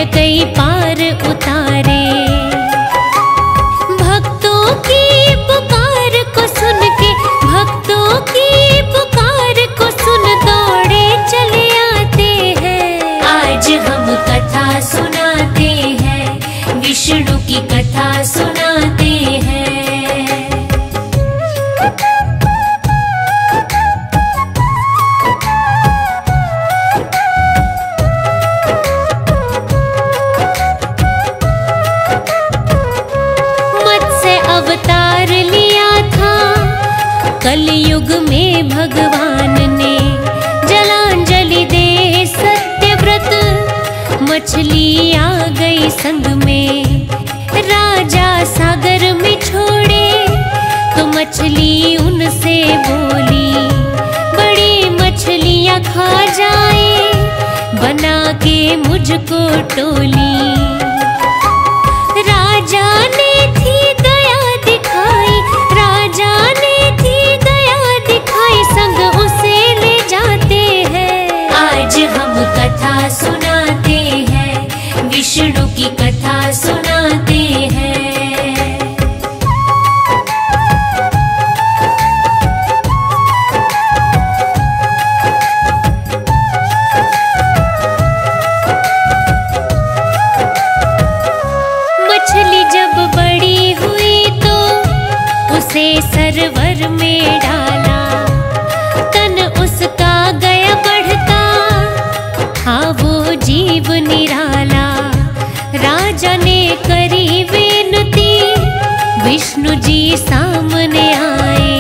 कई पार उतारे। भक्तों की पुकार को सुन के, भक्तों की पुकार को सुन दौड़े चले आते हैं। आज हम कथा सुनाते हैं, विष्णु की कथा सुनाते हैं। अवतार लिया था कलयुग में भगवान ने, जलांजलि दे सत्यव्रत मछली आ गई संग में। राजा सागर में छोड़े तो मछली उनसे बोली, बड़ी मछलियां खा जाए बना के मुझको टोली। राजा ने थी दया दिखाई, राजा ने थी दया दिखाई, संग उसे ले जाते हैं। आज हम कथा सुनाते हैं, विष्णु की कथा सुनाते हैं। मछली जब बड़ी हुई तो उसे सरोवर में डाला, तन उसका गया बढ़ता, हाँ वो जीव निराला। राजा ने करी विनती, विष्णु जी सामने आए,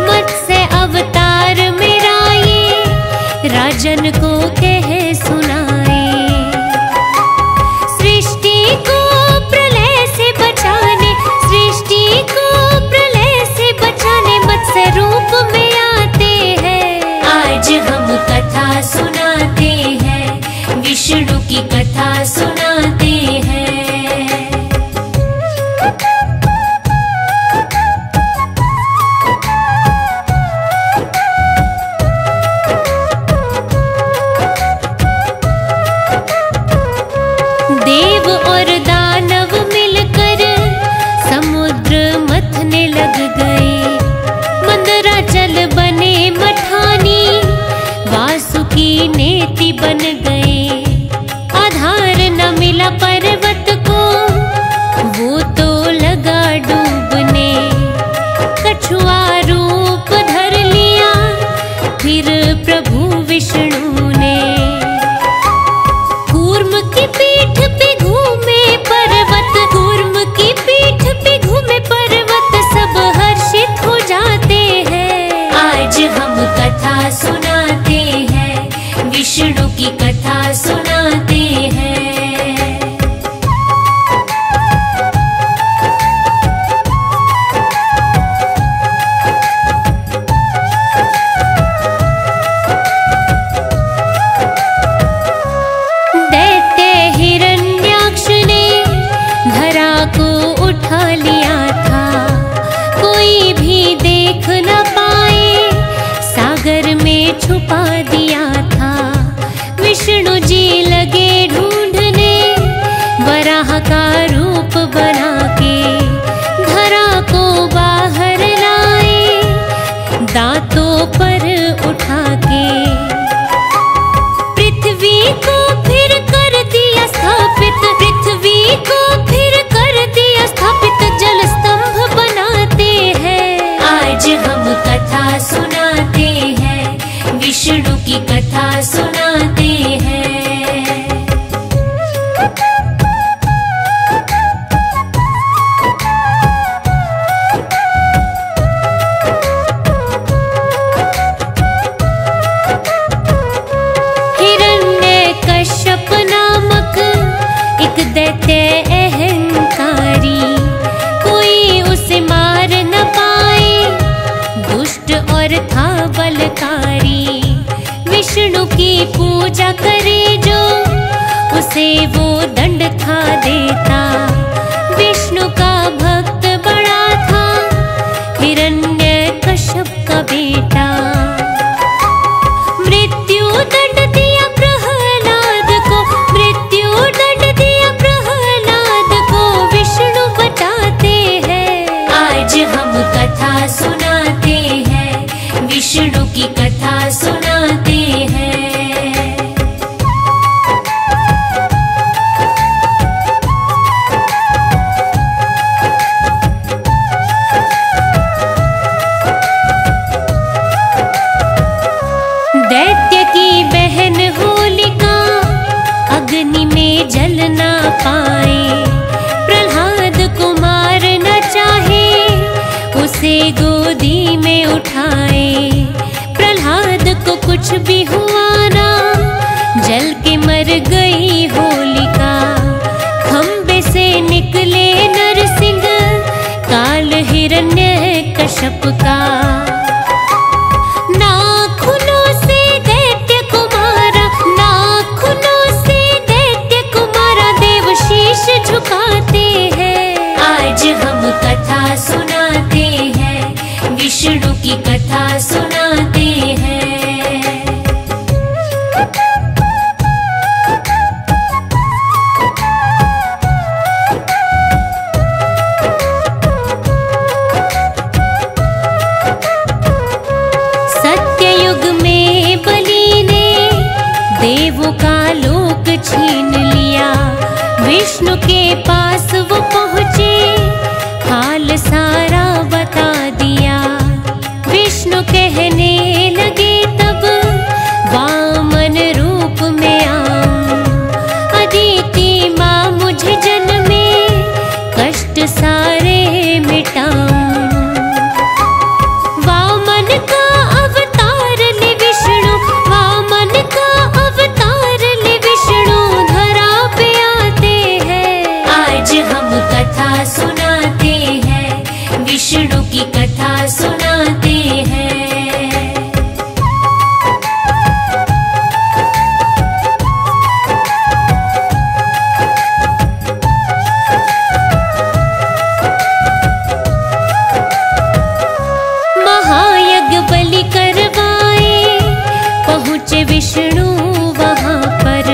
मत्स्य अवतार मेरा ये राजन को कह सुनाए। सृष्टि को प्रलय से बचाने, सृष्टि को प्रलय से बचाने मत्स्य रूप में आते हैं। आज हम कथा सुनाते हैं, विष्णु की कथा सुनाते हैं। देव और दानव मिलकर समुद्र मथने लग गए, मंदराचल बने मठानी, वासुकी नेति बन गए। आधार न मिला पर्वत को, वो तो लगा डूबने, कछुआ रूप धर लिया फिर प्रभु विष्णु ने। कूर्म की पीठ पे घूमे पर्वत, कूर्म की पीठ पे घूमे पर्वत, सब हर्षित हो जाते हैं। आज हम कथा सुनाते हैं, विष्णु की कथा सुनाते हैं। दैत्य हिरण्याक्ष ने धरा को उठा लिया था, कोई भी देख न पाए, सागर में छुपा दिया था। विष्णु जी लगे ढूंढने, वराह का रूप बना के धरा को बाहर लाए, दांतों पर उठा के। पृथ्वी को फिर कर दिया स्थापित, पृथ्वी को फिर कर दिया स्थापित, जल स्तंभ बनाते हैं। आज हम कथा सुनाते हैं, विष्णु की कथा सुनाते हैं। हिरण्यकश्यप नामक एक दैत्य अहंकारी, कोई उसे मार न पाए, दुष्ट और था बलकारी। विष्णु की पूजा करे जो, उसे वो दंड था देता। विष्णु का भक्त बड़ा था, हिरण्यकश्यप का बेटा। मृत्यु दंड दिया प्रहलाद को, मृत्यु दंड पाए। प्रहलाद को मारना चाहे, उसे गोदी में उठाए। प्रहलाद को कुछ भी हुआ ना, जल के मर गई होलिका। खंबे से निकले नरसिंह, काल हिरण्यकश्यप का। नाखूनों से दैत्य को मारा, नाखूनों से दैत्य को मारा, देव शीश झुकाते हैं। आज हम कथा सुनाते हैं, विष्णु की कथा सुनाते हैं। सत्ययुग में बलि ने देवों का लोक छीन लिया। विष्णु के पास वो पहुँचे, हाल सारा बता दिया। विष्णु कहने लगे तब, वामन रूप में आऊं। अदिति माँ मुझे जन्मे, कष्ट सारे मिटाऊं। वामन का अवतार ले विष्णु, वामन का अवतार ले विष्णु, धरा पे आते हैं। आज हम कथा सुनाते हैं, विष्णु की कथा सुनाते हैं। महायज्ञ बलि करवाए, पहुँचे विष्णु वहाँ पर।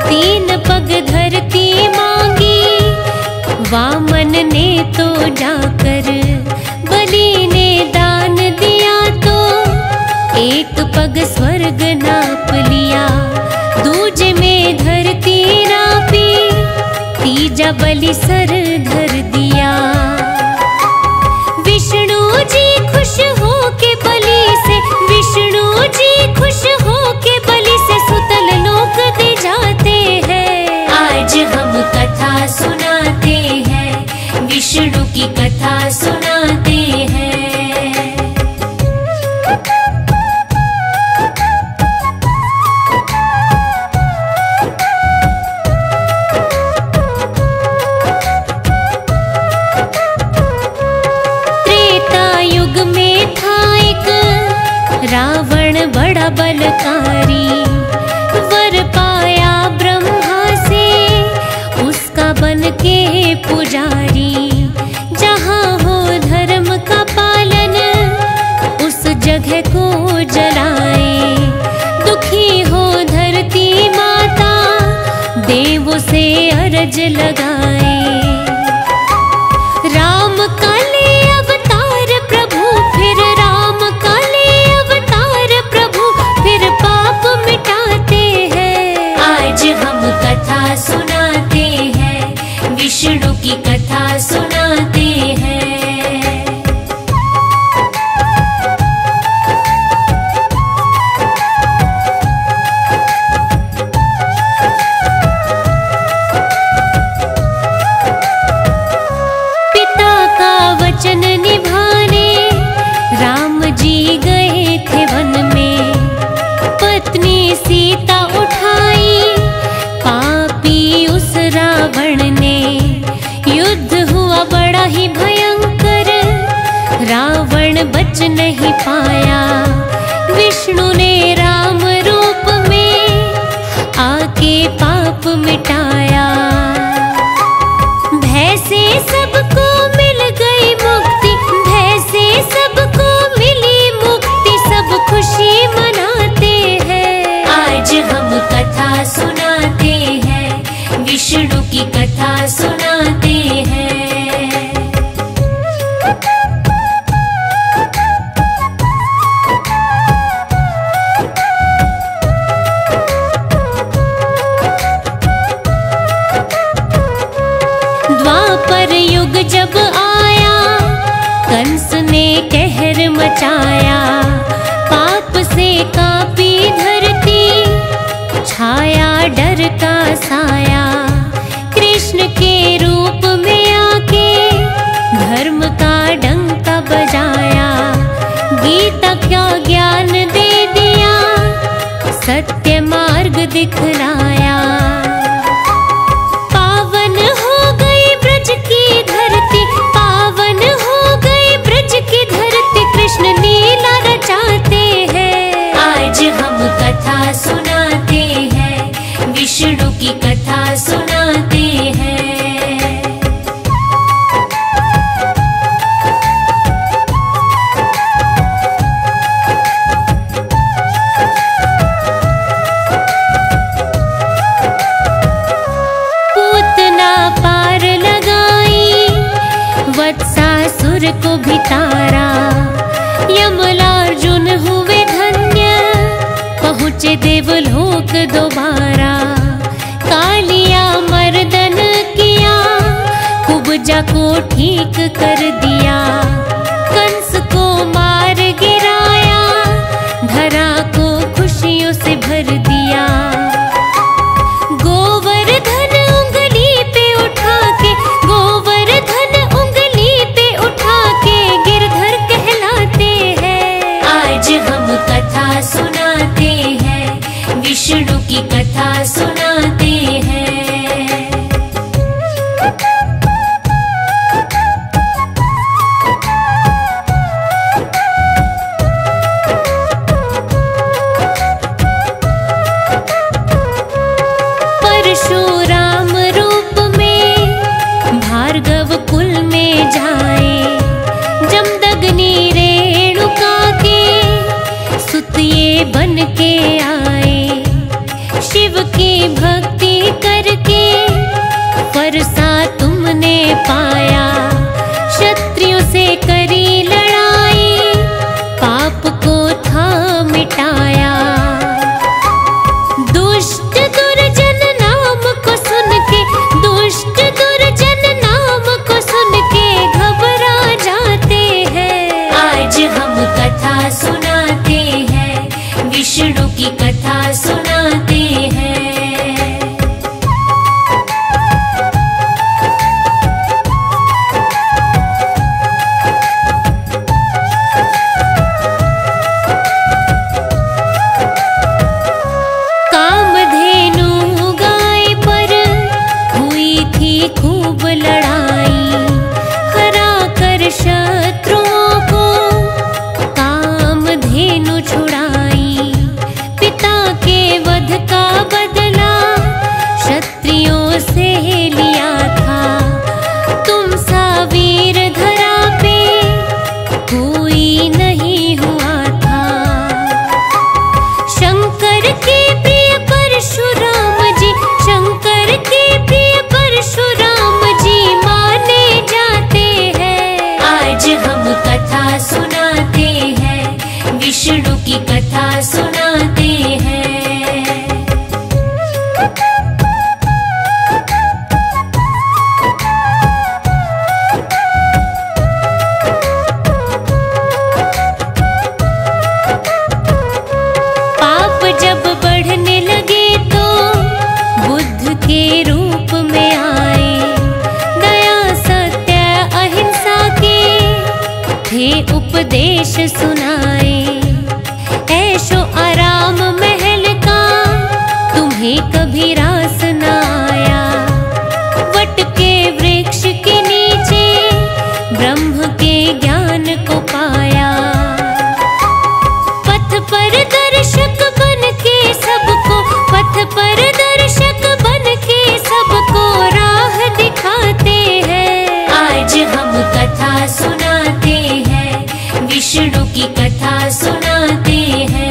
3 पग धरती मांगी, वामन ने तो जाकर। बलि ने दान दिया तो, 1 पग स्वर्ग नाप लिया। दूजे में धरती नापी, तीजा बलि सर धर दिया। विष्णु जी खुश हो के बलि से, विष्णु जी खुश हो के बलि से, सुतल लोक दे जाते हैं। आज हम कथा सुनाते हैं, विष्णु की कथा सुनाते हैं। त्रेता युग में था एक रावण बड़ा बलकारी। वर पाया ब्रह्मा से, उसका बन के पुजारी। जहाँ हो धर्म का पालन, उस जगह को जलाए। दुखी हो धरती माता, देवों से अरज लगाए। राम काले अवतार प्रभु, फिर राम काले अवतार प्रभु, फिर पाप मिटाते हैं। आज हम कथा सुनाते हैं, विष्णु की कथा सुनाते हैं। पिता का वचन निभाने, राम जी गए थे वन में। पत्नी सीता उठाई, पापी उस रावण ने। युद्ध हुआ बड़ा ही भयंकर, रावण बच नहीं पाया। विष्णु ने राम रूप में आके पाप मिटाया। भय से सबको मिल गई मुक्ति, भय से सबको मिली मुक्ति, सब खुशी मनाते हैं। आज हम कथा सुनाते हैं, विष्णु की कथा सुनाते हैं। द्वापर युग जब आया, कंस ने कहर मचाया। पाप से कांपी धरती, छाया डर का साया। दिखलाया। पावन हो गई ब्रज की धरती, पावन हो गई ब्रज की धरती, कृष्ण लीला रचाते हैं। आज हम कथा सुनाते हैं, विष्णु की कथा सुनाते हैं। वत्सासुर को भी तारा, यमलार्जुन हुए धन्य, पहुँचे देवलोक दोबारा। कालिया मर्दन किया, कुब्जा को ठीक कर दिया, कंस को मार गिराया, धरा को खुशियों से भर दिया। गोवर्धन उंगली पे उठा के, गोवर्धन उंगली पे उठा के गिरधर कहलाते हैं। आज हम कथा सुनाते हैं, विष्णु की कथा सुनाते हैं। परशुराम रूप में भार्गव कुल में जाए, जमदग्नि रेणुका के सुतिए बन के आए। शिव की भक्ति करके फरसा तुमने पाया, क्षत्रियों से करी लड़ाई, पाप को था मिटाया। दुष्ट दुर्जन नाम को सुन के, दुष्ट दुर्जन नाम को सुन के घबरा जाते हैं। आज हम कथा सुनाते हैं, विष्णु की कथा सुनाते हैं। कामधेनु गाय पर हुई थी खूब लड़ाई, हरा कर शत्रुओं को कामधेनु छुड़ाई। पिता के वध का बदला क्षत्रियों से लिया था, तुम सा वीर धरा पे कोई नहीं हुआ था। शंकर के प्रिय परशुराम जी, शंकर के प्रिय परशुराम जी माने जाते हैं। आज हम कथा सुनाते हैं, विष्णु की कथा सुनाते हैं। पाप जब बढ़ने लगे तो बुद्ध के रूप में आए, दया सत्य अहिंसा के थे उपदेश सुनाए। ऐशो आराम महल का तुम्हें कभी रास न आया, वट के वृक्ष के नीचे ब्रह्म के ज्ञान को पाया। पथ पर दर्शक बन के सबको, पथ पर दर्शक बन के सबको राह दिखाते हैं। आज हम कथा सुनाते हैं, विष्णु की कथा सुनाते हैं।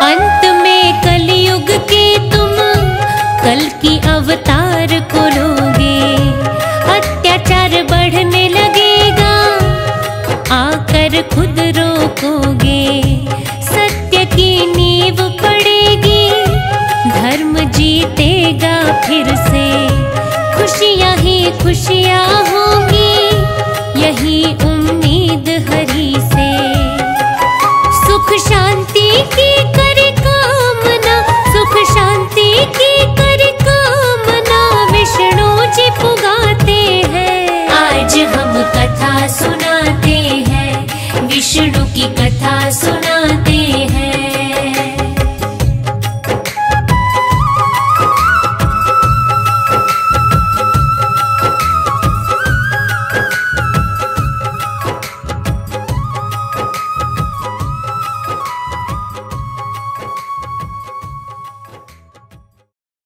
अंत में कलयुग के तुम कल की अवतार को लोगे, अत्याचार बढ़ने लगेगा, आकर खुद रोकोगे। सत्य की नींव पड़ेगी, धर्म जीतेगा फिर से, खुशियाँ ही खुशियाँ होंगी, यही उम्मीद हरि से। सुख शांति की करे कामना, सुख शांति की करे कामना, विष्णु की कथा सुनाते हैं।